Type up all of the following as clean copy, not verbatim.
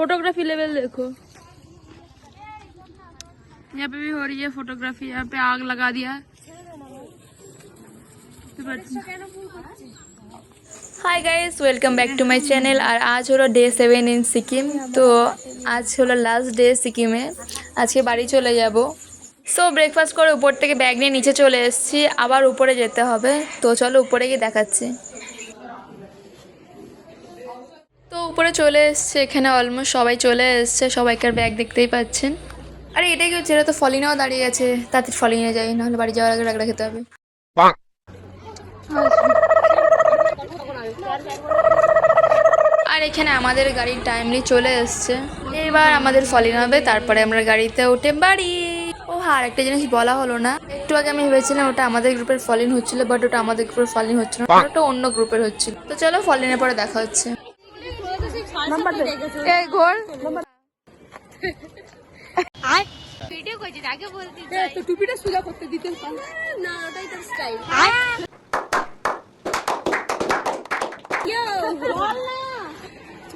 Photography level देखो, यहाँ पे भी हो रही है फोटोग्राफी। यहाँ पे आग लगा दिया है। Hi guys, welcome back to my channel. और आज हलो डे 7 इन सिक्किम। तो आज हलो लास्ट डे सिक्किमे। आज के बाड़ी चले जाबो। सो ब्रेकफास्ट करे ऊपर থেকে ব্যাগ নিয়ে নিচে চলে এসেছি। আবার উপরে যেতে হবে। তো চলো উপরে গিয়ে দেখাচ্ছি। তো উপরে চলে এসেছে। এখানে অলমোস্ট সবাই চলে এসেছে। সবাইকার ব্যাগ দেখতেই পাচ্ছেন। আরে এটা কি হচ্ছে? এটা তো ফলিনাও দাঁড়িয়ে আছে। তাড়াতাড়ি ফলিনে যাই, নাহলে বাড়ি যাওয়ার আগে রাগড়া খেতে হবে। আর এখানে আমাদের গাড়ির টাইমলি চলে এসছে। এবার আমাদের ফলিন হবে, তারপরে আমরা গাড়িতে উঠে বাড়ি। ও হ্যাঁ, আরেকটা জিনিস বলা হলো না। একটু আগে আমি ভেবেছিলাম ওটা আমাদের গ্রুপের ফলিন হচ্ছিল, বাট ওটা আমাদের গ্রুপের ফলিন হচ্ছিল না, ওটা অন্য গ্রুপের হচ্ছিল। তো চলো ফলিনের পরে দেখা হচ্ছে। এই ঘোর ভিডিও করছিস, আগে বলতি তো টুপিটা সোজা করতে দিতে না, ওটাই তোর স্টাইল।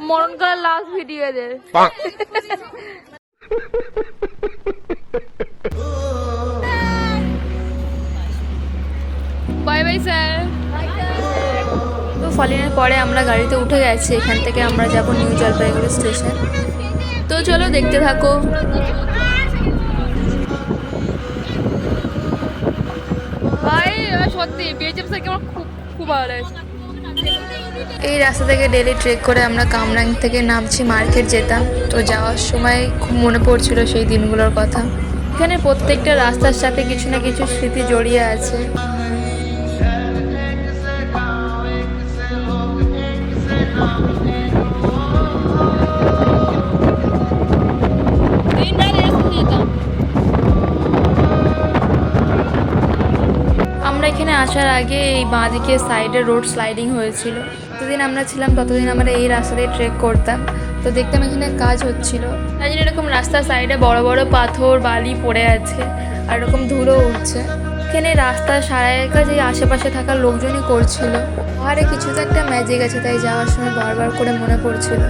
মরণ করার লাস্ট ভিডিও এদের। Bye bye sir. তো ফলিনের পরে আমরা গাড়িতে উঠে গেছি। এখান থেকে আমরা যাব নিউ জলপাইগুড়ি স্টেশন। তো চলো দেখতে থাকো। ভাই সত্যি বিএচএফ থেকে আমার খুব ভালো লাগছে। এই রাস্তা থেকে ডেলি ট্রেক করে আমরা কামরাং থেকে নামছি মার্কেট যেতাম। তো যাওয়ার সময় খুব মনে পড়ছিল সেই দিনগুলোর কথা। এখানে প্রত্যেকটা রাস্তার সাথে কিছু না কিছু স্মৃতি জড়িয়ে আছে। আমরা এখানে আসার আগে এই বাঁদিকে সাইডে রোড স্লাইডিং হয়েছিল। যতদিন আমরা ছিলাম ততদিন আমরা এই রাস্তা দিয়ে ট্রেক করতাম। তো দেখতাম এখানে কাজ হচ্ছিল, তাই জন্য এরকম রাস্তার সাইডে বড় বড় পাথর বালি পড়ে আছে, আর এরকম ধুলো উঠছে। এখানে রাস্তার সারাইয়ের কাজ এই আশেপাশে থাকা লোকজনই করছিল। পাহাড়ে কিছু তো একটা ম্যাজিক আছে, তাই যাওয়ার সময় বারবার করে মনে পড়ছিল।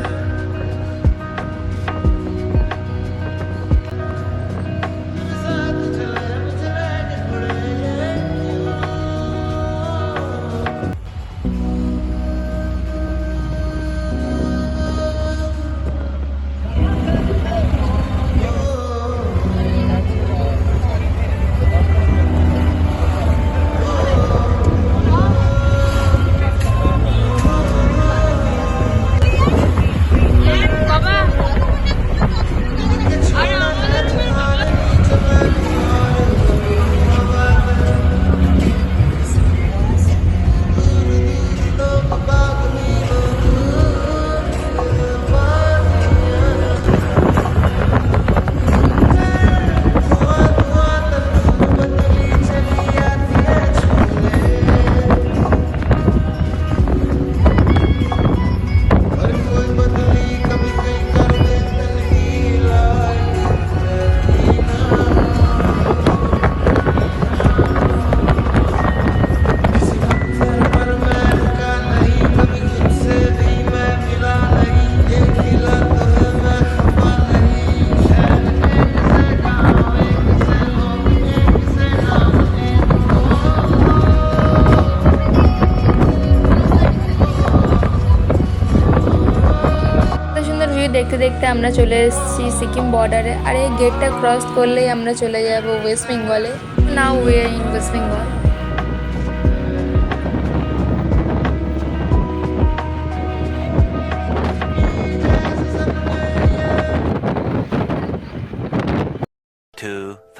দেখতে দেখতে আমরা চলে এসেছি সিকিম বর্ডারে। আর এই গেটটা ক্রস করলেই আমরা চলে যাব ওয়েস্ট বেঙ্গলে। Now we are in West Bengal.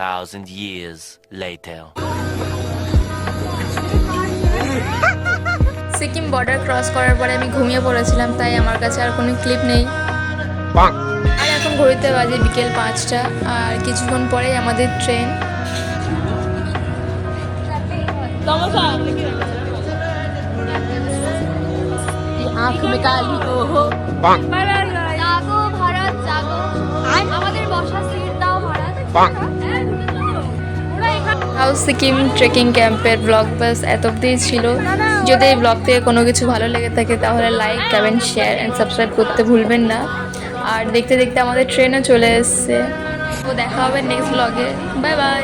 Thousand years later. Sikkim border cross করার পরে আমি ঘুমিয়ে পড়েছিলাম, তাই আমার কাছে আর কোনো ক্লিপ নেই। আর এখন ঘড়িতে বাজে বিকেল 5টা। আর কিছুক্ষণ পরেই আমাদের ট্রেন। আমাদের বসা সিট দাও ভারত। হাউস সিকিম ট্রেকিং ক্যাম্পের ব্লগ বাস এত অবধি ছিল। যদি এই ব্লগ থেকে কোনো কিছু ভালো লেগে থাকে তাহলে like, comment, share and subscribe করতে ভুলবেন না। আর দেখতে দেখতে আমাদের ট্রেনও চলে এসছে। তো দেখা হবে নেক্সট ব্লগে। Bye bye.